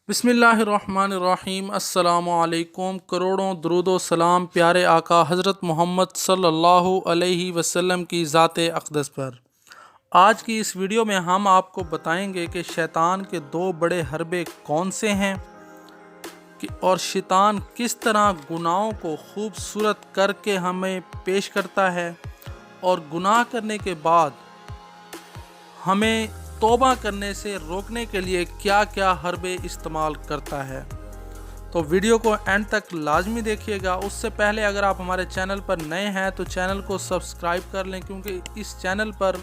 बिस्मिल्लाहिर्रहमानिर्रहीम। अस्सलामु अलैकुम। करोड़ों दरूद व सलाम प्यारे आका हज़रत मोहम्मद सल्लल्लाहु अलैहि वसल्लम की ज़ात अक़दस पर। आज की इस वीडियो में हम आपको बताएंगे कि शैतान के दो बड़े हरबे कौन से हैं और शैतान किस तरह गुनाहों को खूबसूरत करके हमें पेश करता है और गुनाह करने के बाद हमें तौबा करने से रोकने के लिए क्या क्या हरबे इस्तेमाल करता है। तो वीडियो को एंड तक लाजमी देखिएगा। उससे पहले अगर आप हमारे चैनल पर नए हैं तो चैनल को सब्सक्राइब कर लें, क्योंकि इस चैनल पर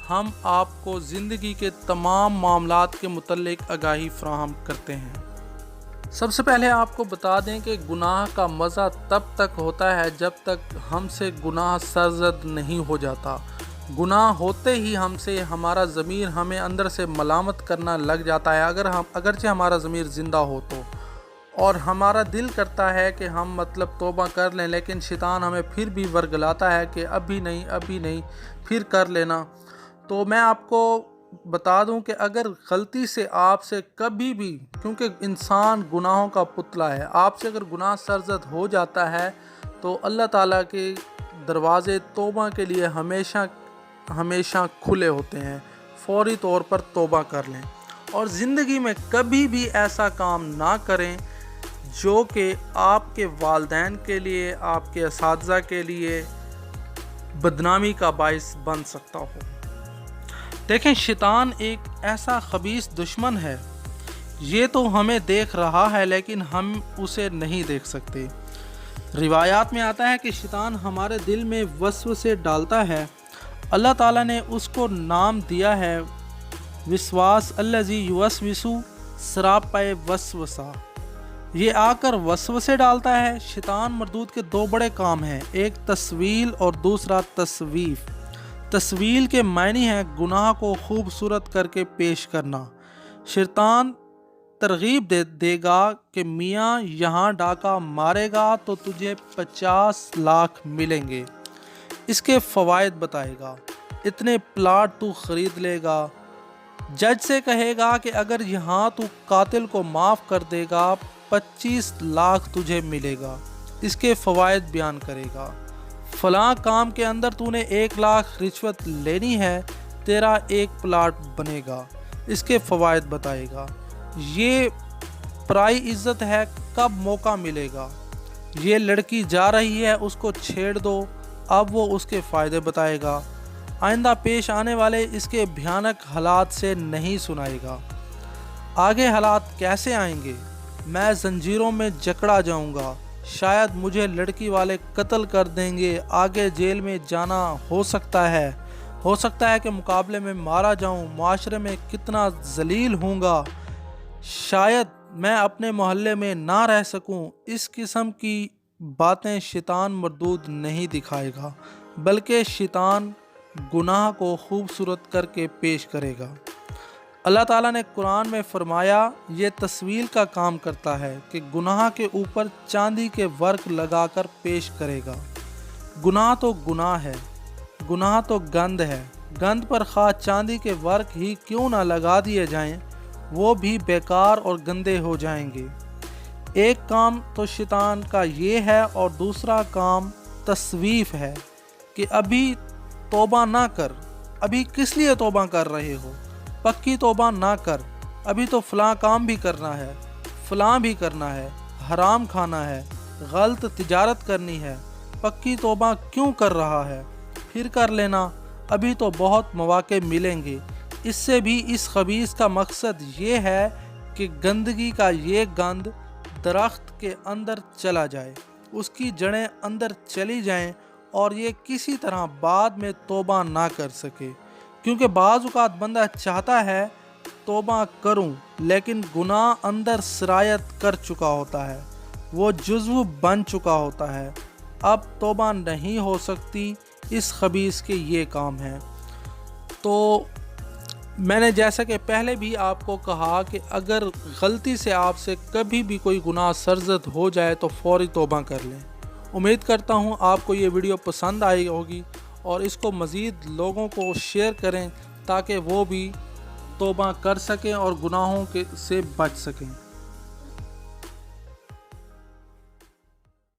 हम आपको ज़िंदगी के तमाम मामलात के मुतल्लिक आगाही फ़राहम करते हैं। सबसे पहले आपको बता दें कि गुनाह का मज़ा तब तक होता है जब तक हमसे गुनाह सरज़द नहीं हो जाता। गुनाह होते ही हमसे हमारा ज़मीर हमें अंदर से मलामत करना लग जाता है। अगरचे हमारा ज़मीर ज़िंदा हो तो, और हमारा दिल करता है कि हम तौबा कर लें, लेकिन शैतान हमें फिर भी वर्गलाता है कि अभी नहीं फिर कर लेना। तो मैं आपको बता दूं कि अगर गलती से आपसे कभी भी, क्योंकि इंसान गुनाहों का पुतला है, आपसे अगर गुनाह सरज़द हो जाता है तो अल्लाह ताला के दरवाज़े तौबा के लिए हमेशा खुले होते हैं। फौरी तौर पर तौबा कर लें और ज़िंदगी में कभी भी ऐसा काम ना करें जो कि आपके वालिदैन के लिए, आपके असातिज़ा के लिए बदनामी का बाइस बन सकता हो। देखें, शैतान एक ऐसा खबीस दुश्मन है, ये तो हमें देख रहा है लेकिन हम उसे नहीं देख सकते। रिवायात में आता है कि शैतान हमारे दिल में वसवसे डालता है। अल्लाह ताला ने उसको नाम दिया है विस्वास, अल्लज़ी युवस्विसु सरापाए वसवसा। ये आकर वसवसे डालता है। शैतान मरदूद के दो बड़े काम हैं, एक तस्वील और दूसरा तस्वीफ। तस्वील के मायने हैं गुनाह को खूबसूरत करके पेश करना। शैतान तरगीब देगा कि मियाँ यहाँ डाका मारेगा तो तुझे 50 लाख मिलेंगे। इसके फ़वाइद बताएगा, इतने प्लाट तू ख़रीद लेगा। जज से कहेगा कि अगर यहाँ तू कातिल को माफ़ कर देगा 25 लाख तुझे मिलेगा। इसके फ़वाइद बयान करेगा। फ़लाँ काम के अंदर तूने 1 लाख रिश्वत लेनी है, तेरा 1 प्लाट बनेगा। इसके फ़वाइद बताएगा। ये पराई इज़्ज़त है, कब मौका मिलेगा। ये लड़की जा रही है, उसको छेड़ दो, अब वो उसके फ़ायदे बताएगा। आइंदा पेश आने वाले इसके भयानक हालात से नहीं सुनाएगा। आगे हालात कैसे आएंगे, मैं ज़ंजीरों में जकड़ा जाऊंगा, शायद मुझे लड़की वाले कत्ल कर देंगे, आगे जेल में जाना हो सकता है कि मुकाबले में मारा जाऊं, माशरे में कितना जलील हूँगा, शायद मैं अपने मोहल्ले में ना रह सकूं। इस किस्म की बातें शैतान मरदूद नहीं दिखाएगा, बल्कि शैतान गुनाह को खूबसूरत करके पेश करेगा। अल्लाह ताला ने कुरान में फरमाया, ये तस्वीर का काम करता है कि गुनाह के ऊपर चांदी के वर्क लगाकर पेश करेगा। गुनाह तो गुनाह है, गुनाह तो गंद है। गंद पर खा चांदी के वर्क ही क्यों ना लगा दिए जाएं, वो भी बेकार और गंदे हो जाएंगे। एक काम तो शैतान का ये है और दूसरा काम तस्वीफ है कि अभी तौबा ना कर, अभी किस लिए तौबा कर रहे हो, पक्की तौबा ना कर, अभी तो फ़लाँ काम भी करना है, फ़लाँ भी करना है, हराम खाना है, गलत तिजारत करनी है, पक्की तौबा क्यों कर रहा है, फिर कर लेना, अभी तो बहुत मौके मिलेंगे। इससे भी इस खबीस का मकसद ये है कि गंदगी का ये गंद दरख्त के अंदर चला जाए, उसकी जड़ें अंदर चली जाएं और ये किसी तरह बाद में तौबा ना कर सके। क्योंकि बाज़ औक़ात बंदा चाहता है तौबा करूं, लेकिन गुनाह अंदर सिरायत कर चुका होता है, वो जुज़्व बन चुका होता है, अब तौबा नहीं हो सकती। इस खबीस के ये काम हैं। तो मैंने जैसा कि पहले भी आपको कहा कि अगर गलती से आपसे कभी भी कोई गुनाह सरज़द हो जाए तो फ़ौरी तौबा कर लें। उम्मीद करता हूँ आपको ये वीडियो पसंद आई होगी और इसको मज़ीद लोगों को शेयर करें ताकि वो भी तौबा कर सकें और गुनाहों से बच सकें।